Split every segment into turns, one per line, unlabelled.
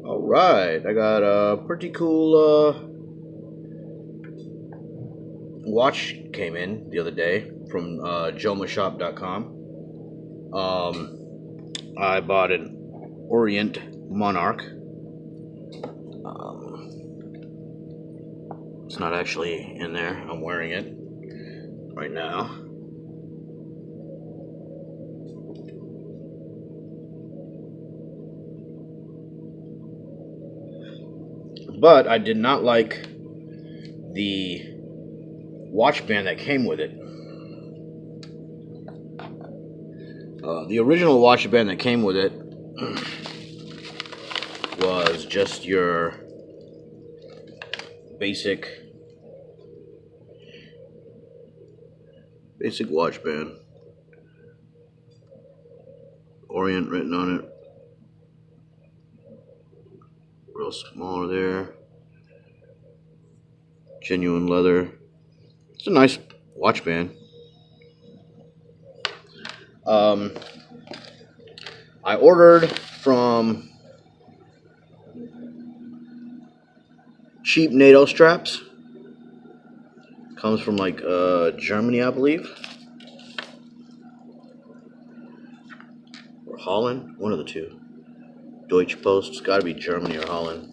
All right, I got a pretty cool watch came in the other day from jomashop.com. I bought an Orient Monarch. It's not actually in there. I'm wearing it right now. But I did not like the watch band that came with it. The original watch band that came with it was just your basic watch band. Orient written on it. Real small there. Genuine leather. It's a nice watch band. I ordered from cheap NATO straps. Comes from like Germany, I believe. Or Holland. One of the two. Deutsche Post. It's got to be Germany or Holland.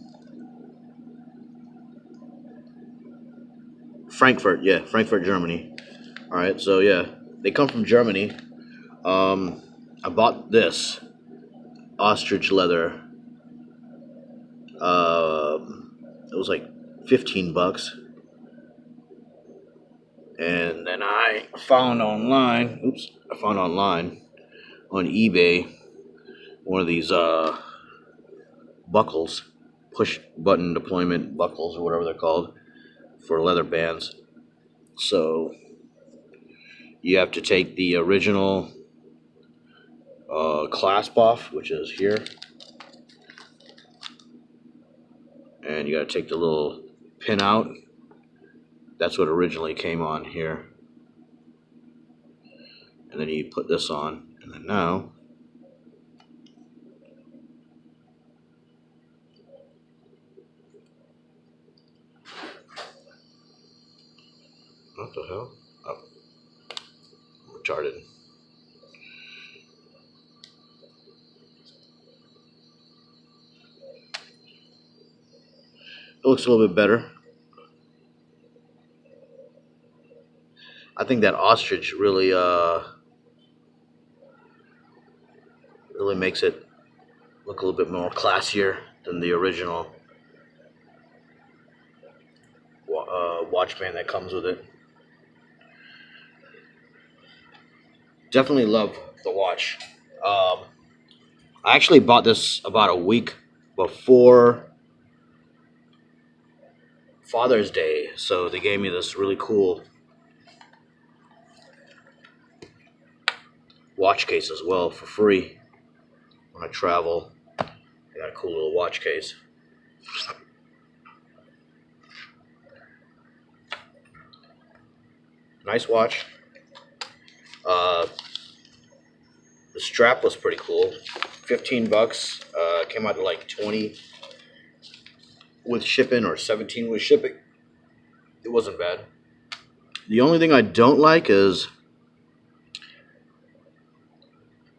Frankfurt, yeah, Frankfurt, Germany. All right, so yeah, they come from Germany. I bought this ostrich leather. It was like $15, and then I found online. I found online on eBay one of these buckles, push button deployment buckles or whatever they're called, for leather bands. So you have to take the original clasp off, which is here, and you got to take the little pin out. That's what originally came on here, and then you put this on, and then now what the hell? Oh, I'm retarded. It looks a little bit better. I think that ostrich really makes it look a little bit more classier than the original watch band that comes with it. Definitely love the watch. I actually bought this about a week before Father's Day, so they gave me this really cool watch case as well for free when I travel. I got a cool little watch case. Nice watch. The strap was pretty cool. $15. Came out to like 20 with shipping or 17 with shipping. It wasn't bad. The only thing I don't like is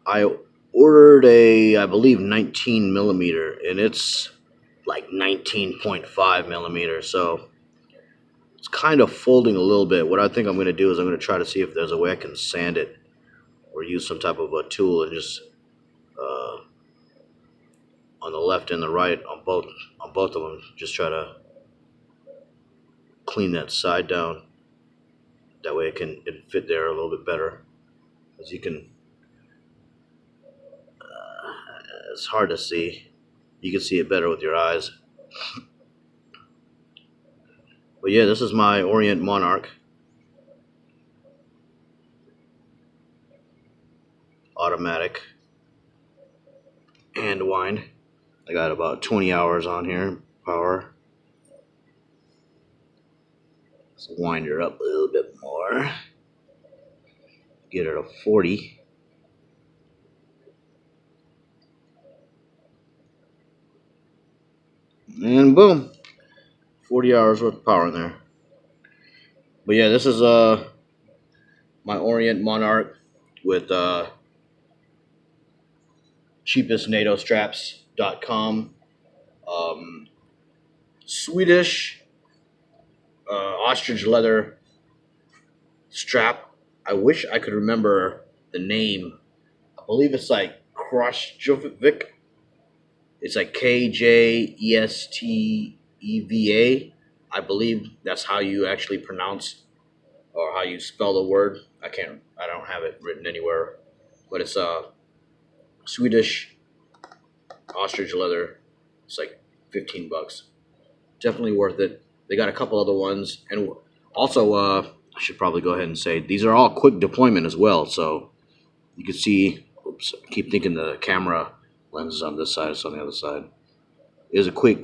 I ordered I believe 19 millimeter, and it's like 19.5 millimeters. So it's kind of folding a little bit. What I think I'm going to do is I'm going to try to see if there's a way I can sand it or use some type of a tool and just on the left and the right on both of them, just try to clean that side down. That way it fit there a little bit better. As you can, it's hard to see. You can see it better with your eyes. But yeah, this is my Orient Monarch. Automatic. Hand wind. I got about 20 hours on here. Power. Let's wind her up a little bit more. Get her to 40. and boom, 40 hours worth of power in there. But yeah, this is my Orient Monarch with cheapestnatostraps.com. Um, Swedish ostrich leather strap. I wish I could remember the name. I believe it's like Krostjovic. It's like Kjesteva. I believe that's how you actually pronounce or how you spell the word. I don't have it written anywhere, but it's Swedish ostrich leather. It's like $15. Definitely worth it. They got a couple other ones, and also I should probably go ahead and say these are all quick deployment as well. So you can see. Oops, I keep thinking the camera lens is on this side, it's on the other side. It is a quick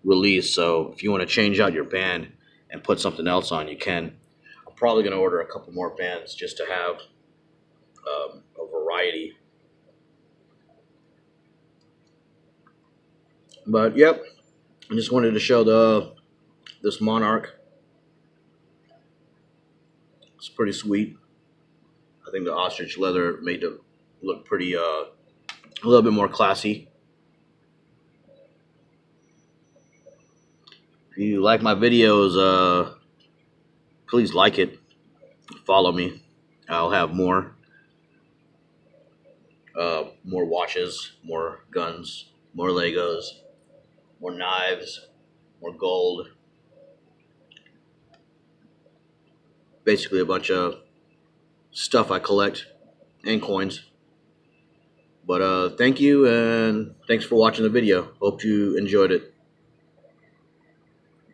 release, so if you want to change out your band and put something else on, you can. I'm probably going to order a couple more bands just to have a variety. But yep, I just wanted to show this Monarch. It's pretty sweet. I think the ostrich leather made it look pretty a little bit more classy. If you like my videos, please like it. Follow me. I'll have more watches, more guns, more Legos, more knives, more gold. Basically, a bunch of stuff I collect and coins. But thank you, and thanks for watching the video. Hope you enjoyed it.